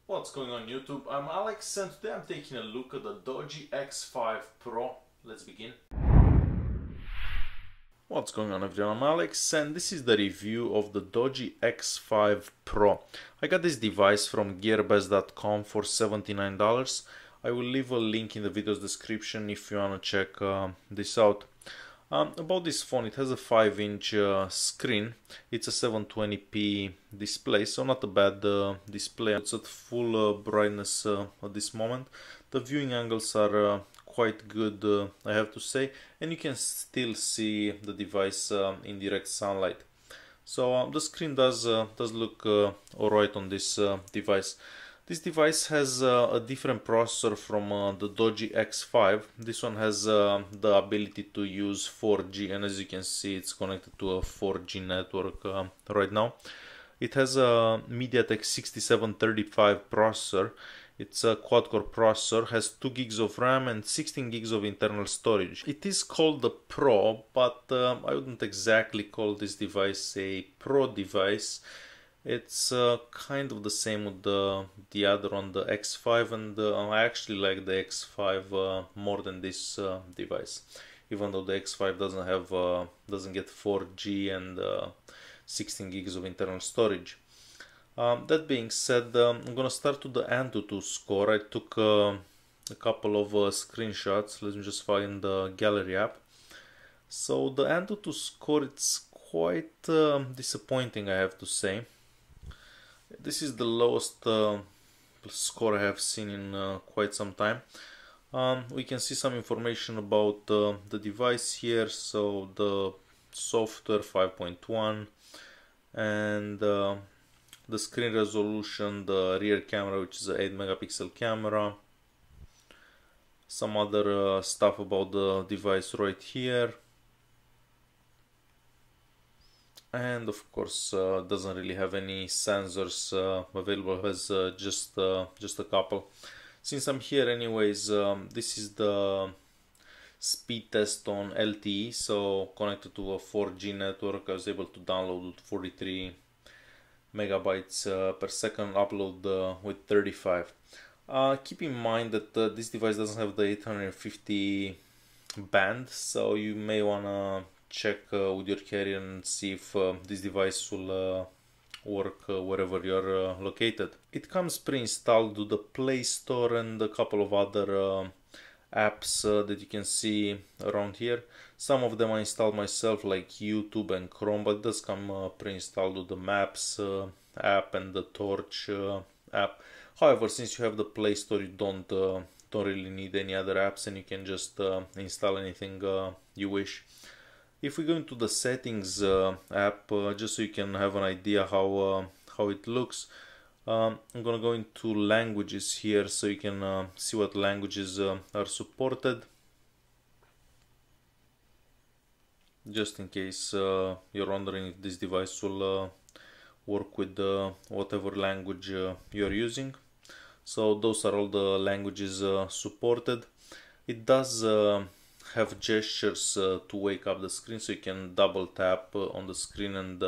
What's going on YouTube? I'm Alex and today I'm taking a look at the Doogee X5 Pro. Let's begin. What's going on everyone? I'm Alex and this is the review of the Doogee X5 Pro. I got this device from gearbest.com for $79. I will leave a link in the video's description if you want to check this out. About this phone, it has a 5-inch screen. It's a 720p display, so not a bad display. It's at full brightness at this moment. The viewing angles are quite good, I have to say, and you can still see the device in direct sunlight. So the screen does look alright on this device. This device has a different processor from the Doogee X5. This one has the ability to use 4G, and as you can see, it's connected to a 4G network right now. It has a MediaTek 6735 processor. It's a quad-core processor, has 2 gigs of RAM and 16 gigs of internal storage. It is called the Pro, but I wouldn't exactly call this device a Pro device. It's kind of the same with the other one, the X5, and I actually like the X5 more than this device, even though the X5 doesn't get 4G and 16 gigs of internal storage. That being said, I'm gonna start with the Antutu score. I took a couple of screenshots. Let me just find the gallery app. So the Antutu score, it's quite disappointing, I have to say. This is the lowest score I have seen in quite some time. We can see some information about the device here. So the software 5.1 and the screen resolution, the rear camera, which is an 8 megapixel camera. Some other stuff about the device right here. And of course doesn't really have any sensors available, has just a couple. Since I'm here anyways, this is the speed test on LTE, so connected to a 4G network. I was able to download 43 megabytes per second, upload with 35. Keep in mind that this device doesn't have the 850 band, so you may wanna check with your carrier and see if this device will work wherever you're located. It comes pre-installed to the Play Store and a couple of other apps that you can see around here. Some of them I installed myself, like YouTube and Chrome, but it does come pre-installed with the Maps app and the Torch app. However, since you have the Play Store, you don't really need any other apps, and you can just install anything you wish. If we go into the settings app, just so you can have an idea how it looks, I'm gonna go into languages here so you can see what languages are supported. Just in case you're wondering if this device will work with whatever language you're using. So those are all the languages supported. It does have gestures to wake up the screen, so you can double tap on the screen and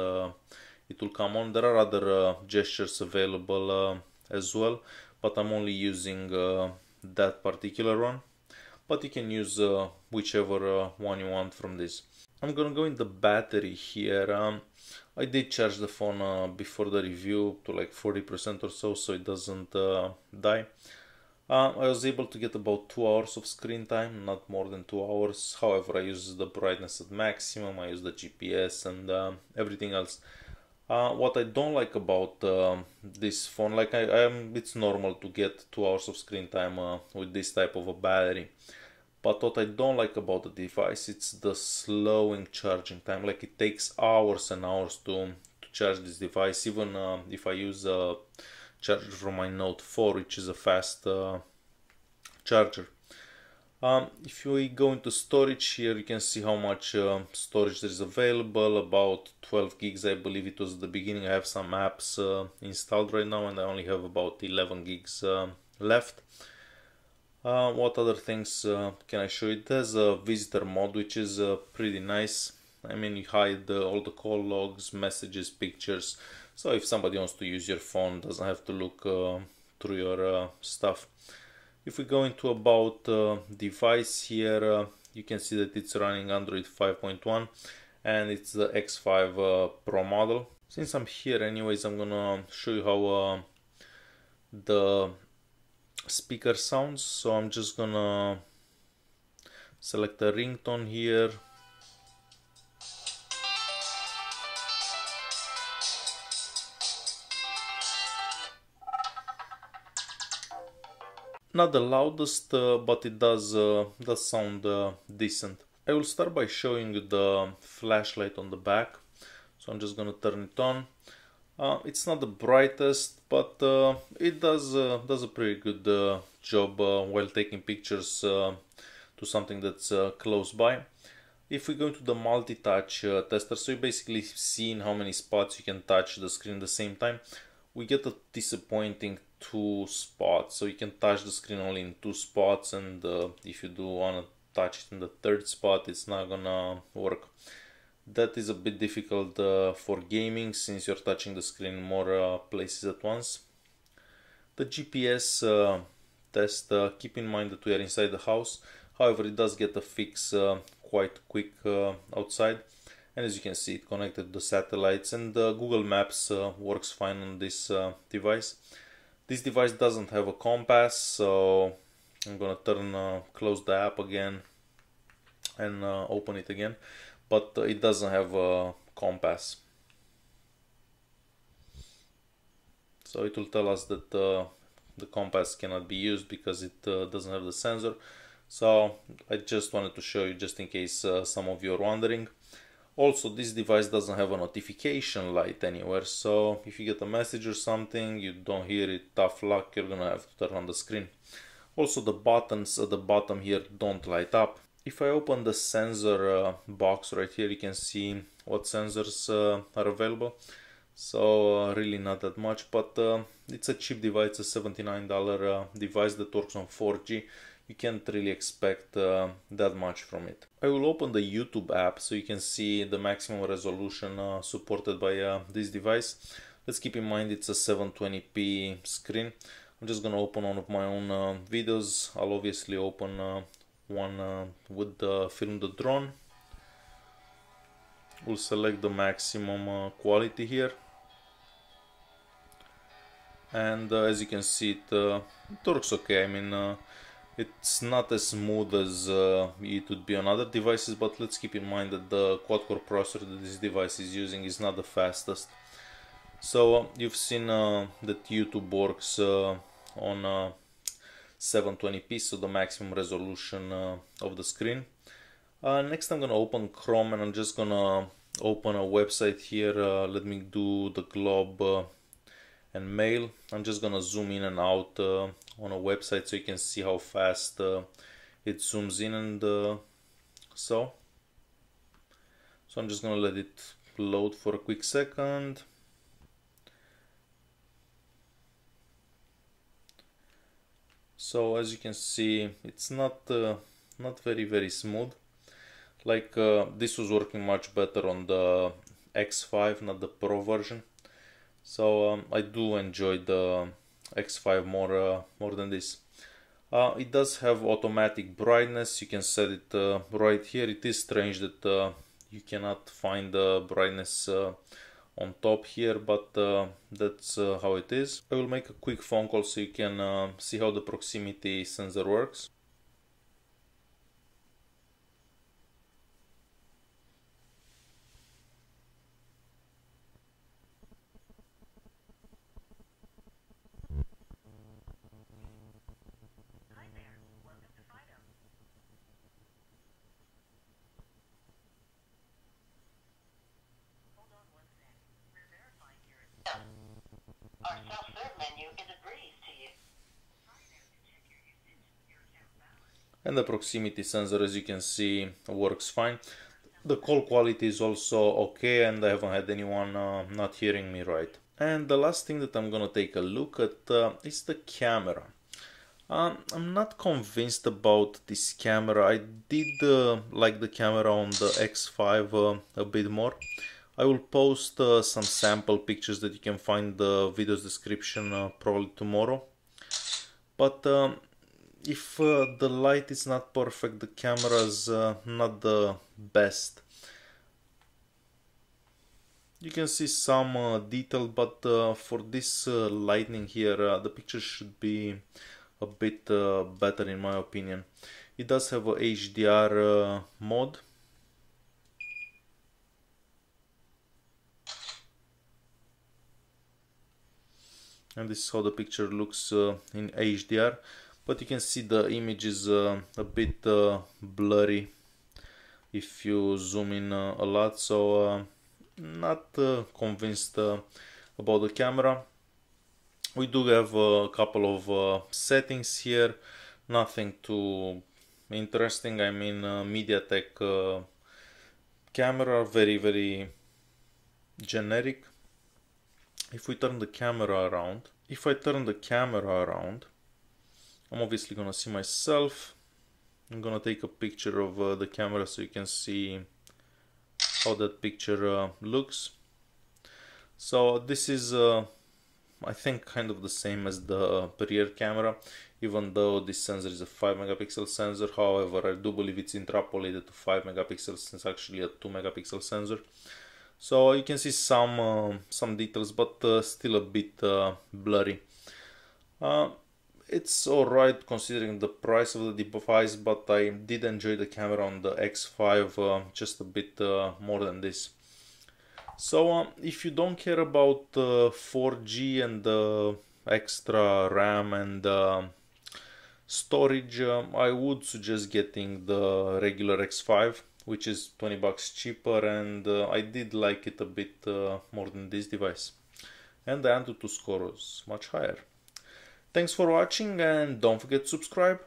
it will come on. There are other gestures available as well, but I'm only using that particular one, but you can use whichever one you want from this. I'm gonna go in the battery here. I did charge the phone before the review to like 40% or so, so it doesn't die. I was able to get about 2 hours of screen time, not more than 2 hours. However, I use the brightness at maximum, I use the GPS and everything else. What I don't like about this phone, like it's normal to get 2 hours of screen time with this type of a battery. But what I don't like about the device, it's the slowing charging time. Like it takes hours and hours to charge this device, even if I use a charger from my Note 4, which is a fast charger. If we go into storage here, you can see how much storage there is available. About 12 gigs, I believe it was at the beginning. I have some apps installed right now and I only have about 11 gigs left. What other things can I show you? It has a visitor mode, which is pretty nice. I mean, you hide all the call logs, messages, pictures. So if somebody wants to use your phone, doesn't have to look through your stuff. If we go into about device here, you can see that it's running Android 5.1 and it's the X5 Pro model. Since I'm here anyways, I'm gonna show you how the speaker sounds. So I'm just gonna select a ringtone here. Not the loudest, but it does sound decent. I will start by showing you the flashlight on the back. So I'm just gonna turn it on. It's not the brightest, but it does a pretty good job while taking pictures to something that's close by. If we go into the multi-touch tester, so you're basically seeing how many spots you can touch the screen at the same time. We get a disappointing 2 spots, so you can touch the screen only in 2 spots, and if you do want to touch it in the 3rd spot, it's not gonna work. That is a bit difficult for gaming, since you're touching the screen in more places at once. The GPS test, keep in mind that we are inside the house, however it does get a fix quite quick outside. And as you can see, it connected to the satellites, and Google Maps works fine on this device. This device doesn't have a compass, so I'm gonna close the app again and open it again, but it doesn't have a compass. So it will tell us that the compass cannot be used because it doesn't have the sensor. So I just wanted to show you, just in case some of you are wondering. Also, this device doesn't have a notification light anywhere, so if you get a message or something, you don't hear it, tough luck, you're gonna have to turn on the screen. Also, the buttons at the bottom here don't light up. If I open the sensor box right here, you can see what sensors are available. So really not that much, but it's a cheap device, a $79 device that works on 4G. You can't really expect that much from it. I will open the YouTube app so you can see the maximum resolution supported by this device. Let's keep in mind it's a 720p screen. I'm just gonna open one of my own videos. I'll obviously open one with the film the drone. We'll select the maximum quality here. And as you can see, it works okay. I mean, it's not as smooth as it would be on other devices, but let's keep in mind that the quad-core processor that this device is using is not the fastest. So you've seen that YouTube works on 720p, so the maximum resolution of the screen. Next I'm gonna open Chrome, and I'm just gonna open a website here. Let me do the globe and mail. I'm just gonna zoom in and out on a website so you can see how fast it zooms in, and so I'm just gonna let it load for a quick second. So as you can see, it's not very smooth. Like this was working much better on the X5, not the Pro version. So I do enjoy the X5 more than this. It does have automatic brightness. You can set it right here. It is strange that you cannot find the brightness on top here, but that's how it is. I will make a quick phone call so you can see how the proximity sensor works. Our self-serve menu is a breeze to use. And the proximity sensor, as you can see, works fine. The call quality is also okay, and I haven't had anyone not hearing me right. And the last thing that I'm gonna take a look at is the camera. I'm not convinced about this camera. I did like the camera on the X5 a bit more. I will post some sample pictures that you can find in the video's description probably tomorrow. but if the light is not perfect, the camera is not the best. You can see some detail, but for this lighting here, the picture should be a bit better in my opinion. It does have a HDR mode. And this is how the picture looks in HDR, but you can see the image is a bit blurry if you zoom in a lot, so not convinced about the camera. We do have a couple of settings here, nothing too interesting. I mean, MediaTek camera, very generic. If we turn the camera around, I'm obviously gonna see myself. I'm gonna take a picture of the camera so you can see how that picture looks. So this is I think kind of the same as the rear camera, even though this sensor is a 5 megapixel sensor. However, I do believe it's interpolated to 5 megapixels since it's actually a 2 megapixel sensor. So you can see some details, but still a bit blurry. It's alright considering the price of the device, but I did enjoy the camera on the X5 just a bit more than this. So if you don't care about 4G and extra RAM and storage, I would suggest getting the regular X5, which is 20 bucks cheaper, and I did like it a bit more than this device. And the Antutu score was much higher. Thanks for watching, and don't forget to subscribe.